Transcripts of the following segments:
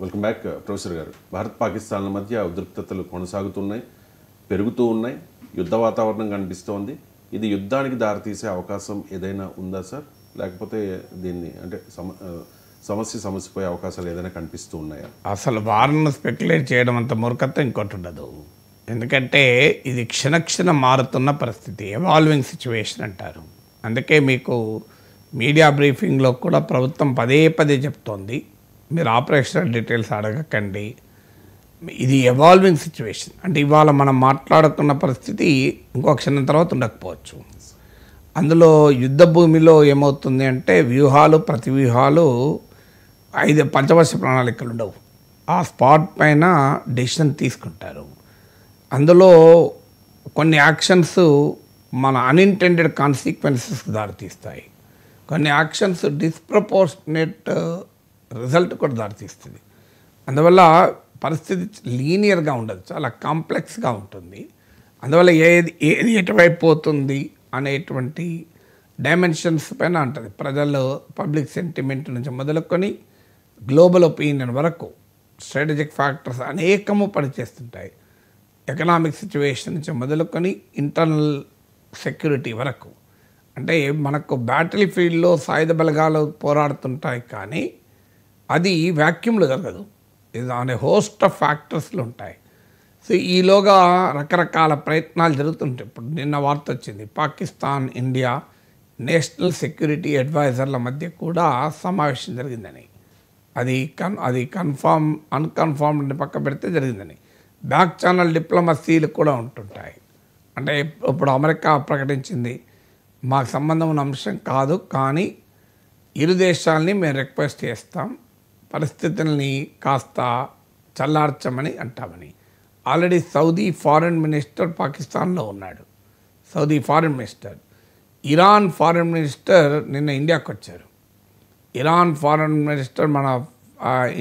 Welcome back professor గారు. భారత్ పాకిస్తాన్ల మధ్య ఉద్రిక్తతలు కొనసాగుతున్నాయి, పెరుగుతూ ఉన్నాయి, యుద్ధ వాతావరణం కనిపిస్తోంది. ఇది యుద్ధానికి దారితీసే అవకాశం ఏదైనా ఉందా సార్? లేకపోతే దీన్ని అంటే సమస్యపోయే అవకాశాలు ఏదైనా కనిపిస్తూ ఉన్నాయా? అసలు వార్ను స్పెక్యులేట్ చేయడం అంత మూర్ఖత్వం ఇంకోటి ఉండదు. ఎందుకంటే ఇది క్షణక్షణం మారుతున్న పరిస్థితి, ఎవాల్వింగ్ సిచ్యువేషన్ అంటారు. అందుకే మీకు మీడియా బ్రీఫింగ్లో కూడా ప్రభుత్వం పదే పదే చెప్తోంది, మీరు ఆపరేషనల్ డీటెయిల్స్ అడగకండి, ఇది ఎవాల్వింగ్ సిచ్యువేషన్. అంటే ఇవాళ మనం మాట్లాడుకున్న పరిస్థితి ఇంకో క్షణం తర్వాత ఉండకపోవచ్చు. అందులో యుద్ధ భూమిలో ఏమవుతుంది అంటే వ్యూహాలు, ప్రతి వ్యూహాలు 5 పంచవర్ష ప్రణాళికలు ఉండవు. ఆ స్పాట్ పైన డెసిషన్ తీసుకుంటారు. అందులో కొన్ని యాక్షన్స్ మన అన్ఇంటెండెడ్ కాన్సిక్వెన్సెస్కి దారితీస్తాయి, కొన్ని యాక్షన్స్ డిస్ప్రపోర్షనేట్ రిజల్ట్ కూడా దారితీస్తుంది. అందువల్ల పరిస్థితి లీనియర్గా ఉండదు, చాలా కాంప్లెక్స్గా ఉంటుంది. అందువల్ల ఏది ఎటువైపు పోతుంది అనేటువంటి డైమెన్షన్స్ పైన ఉంటుంది. ప్రజలు పబ్లిక్ సెంటిమెంట్ నుంచి మొదలుకొని గ్లోబల్ ఒపీనియన్ వరకు స్ట్రాటజిక్ ఫ్యాక్టర్స్ అనేకము పనిచేస్తుంటాయి. ఎకనామిక్ సిచ్యువేషన్ నుంచి మొదలుకొని ఇంటర్నల్ సెక్యూరిటీ వరకు. అంటే మనకు బ్యాటిల్ ఫీల్డ్లో సాయుధ బలగాలు పోరాడుతుంటాయి, కానీ అది వ్యాక్యూమ్లో జరగదు. ఇది అనే హోస్ట్ ఆఫ్ ఫ్యాక్టర్స్లు ఉంటాయి. సో ఈలోగా రకరకాల ప్రయత్నాలు జరుగుతుంటాయి. ఇప్పుడు నిన్న వార్త వచ్చింది, పాకిస్తాన్ ఇండియా నేషనల్ సెక్యూరిటీ అడ్వైజర్ల మధ్య కూడా సమావేశం జరిగిందని. అది అన్కన్ఫర్మ్డ్ పక్క పెడితే జరిగిందని. బ్యాక్ ఛానల్ డిప్లొమసీలు కూడా ఉంటుంటాయి. అంటే ఇప్పుడు అమెరికా ప్రకటించింది, మాకు సంబంధం ఉన్న అంశం కాదు, కానీ ఇరు దేశాలని మేము రిక్వెస్ట్ చేస్తాం, పరిస్థితుల్ని కాస్త చల్లార్చమని అంటామని. ఆల్రెడీ సౌదీ ఫారెన్ మినిస్టర్ పాకిస్తాన్లో ఉన్నాడు, Saudi foreign minister. Iran foreign minister నిన్న ఇండియాకు వచ్చారు. ఇరాన్ ఫారెన్ మినిస్టర్ మన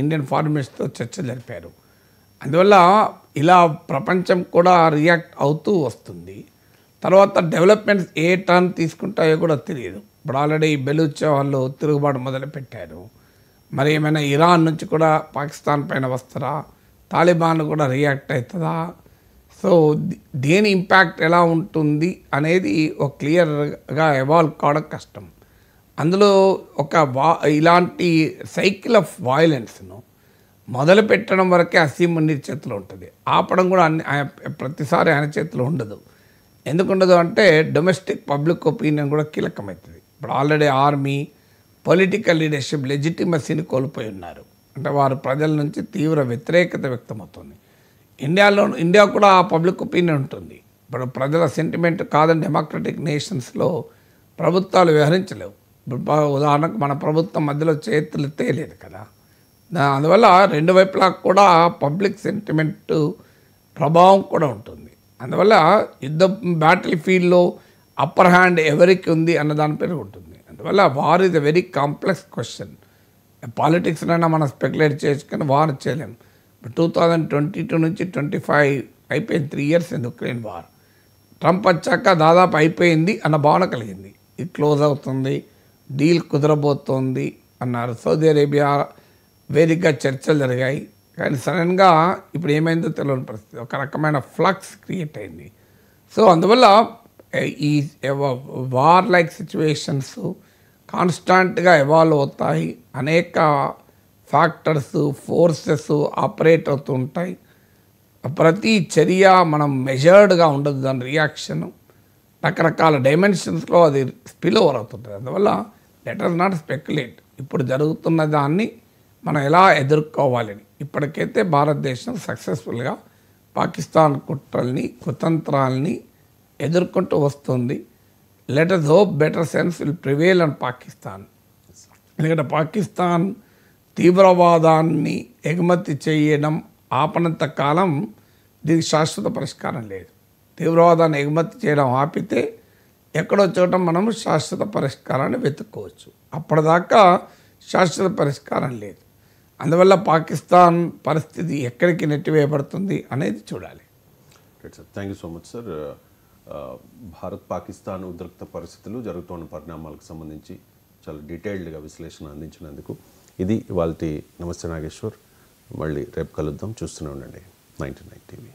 ఇండియన్ ఫారెన్ మినిస్టర్తో చర్చలు జరిపారు. అందువల్ల ఇలా ప్రపంచం కూడా రియాక్ట్ అవుతూ వస్తుంది. తర్వాత డెవలప్మెంట్స్ ఏ టర్న్ తీసుకుంటాయో కూడా తెలియదు. ఇప్పుడు ఆల్రెడీ బెలూచ్ వాళ్ళు తిరుగుబాటు మొదలుపెట్టారు. మరి ఏమైనా ఇరాన్ నుంచి కూడా పాకిస్తాన్ పైన వస్తారా? తాలిబాన్ కూడా రియాక్ట్ అవుతుందా? సో దేని ఇంపాక్ట్ ఎలా ఉంటుంది అనేది ఒక క్లియర్గా ఎవాల్వ్ కావడం కష్టం. అందులో ఇలాంటి సైకిల్ ఆఫ్ వయలెన్స్ను మొదలు పెట్టడం వరకే అసీం మునీర్ చేతిలో ఉంటుంది, ఆపడం కూడా ప్రతిసారి ఆయన చేతిలో ఉండదు. ఎందుకుండదు అంటే డొమెస్టిక్ పబ్లిక్ ఒపీనియన్ కూడా కీలకమవుతుంది. ఇప్పుడు ఆల్రెడీ ఆర్మీ పొలిటికల్ లీడర్షిప్ లెజిటిమసీని కోల్పోయి ఉన్నారు. అంటే వారు ప్రజల నుంచి తీవ్ర వ్యతిరేకత వ్యక్తమవుతుంది. ఇండియా కూడా ఆ పబ్లిక్ ఒపీనియన్ ఉంటుంది. ఇప్పుడు ప్రజల సెంటిమెంట్ కాదని డెమోక్రటిక్ నేషన్స్లో ప్రభుత్వాలు వ్యవహరించలేవు. ఇప్పుడు ఉదాహరణకు మన ప్రభుత్వం మధ్యలో చేతులు ఎత్తేయలేదు కదా. అందువల్ల రెండు వైపులా కూడా పబ్లిక్ సెంటిమెంట్ ప్రభావం కూడా ఉంటుంది. అందువల్ల బ్యాటిల్ ఫీల్డ్లో అప్పర్ హ్యాండ్ ఎవరికి ఉంది అన్న దానిపైన ఉంటుంది. అందువల్ల war is a very complex question. పాలిటిక్స్నైనా మనం స్పెక్యులేట్ చేయొచ్చు, కానీ వార్ చేయలేము. 2022 నుంచి 25 అయిపోయింది, 3 years in Ukraine war. Trump వచ్చాక దాదాపు అయిపోయింది అన్న భావన కలిగింది. ఇది క్లోజ్ అవుతుంది, డీల్ కుదరబోతోంది అన్నారు. సౌదీ అరేబియా వేదికగా చర్చలు జరిగాయి, కానీ సడన్గా ఇప్పుడు ఏమైందో తెలియని పరిస్థితి, ఒక రకమైన ఫ్లక్స్ క్రియేట్ అయింది. సో అందువల్ల ఈ వార్ లైక్ సిచ్యువేషన్స్ కాన్స్టాంట్గా ఎవాల్వ్ అవుతాయి. అనేక ఫ్యాక్టర్స్, ఫోర్సెస్ ఆపరేట్ అవుతూ ఉంటాయి. ప్రతి చర్య మనం మెజర్డ్గా ఉండదు, దాని రియాక్షన్ రకరకాల డైమెన్షన్స్లో అది స్పిల్ ఓవర్ అవుతుంటుంది. అందువల్ల లెట్ us నాట్ స్పెక్యులేట్. ఇప్పుడు జరుగుతున్న దాన్ని మనం ఎలా ఎదుర్కోవాలని. ఇప్పటికైతే భారతదేశం సక్సెస్ఫుల్గా పాకిస్తాన్ కుట్రల్ని, కుతంత్రాలని ఎదుర్కొంటూ వస్తుంది. Let us hope better sense will prevail on Pakistan. ఎందుకంటే పాకిస్తాన్ తీవ్రవాదాన్ని ఎగుమతి చేయడం ఆపనంత కాలం దీనికి శాశ్వత పరిష్కారం లేదు. తీవ్రవాదాన్ని ఎగుమతి చేయడం ఆపితే ఎక్కడో చోట మనం శాశ్వత పరిష్కారాన్ని వెతుక్కోవచ్చు. అప్పటిదాకా శాశ్వత పరిష్కారం లేదు. అందువల్ల పాకిస్తాన్ పరిస్థితి ఎక్కడికి నెట్టివేయబడుతుంది అనేది చూడాలి. Right sir, thank you so much sir. Bharat Pakistan ఉద్రిక్త పరిస్థితులు, జరుగుతున్న పరిణామాలకు సంబంధించి చాలా డీటెయిల్డ్గా విశ్లేషణ అందించినందుకు. ఇది ఇవాల్టి నమస్తే నాగేశ్వర్. మళ్ళీ రేపు కలుద్దాం. చూస్తూనే ఉండండి 99 టీవీ.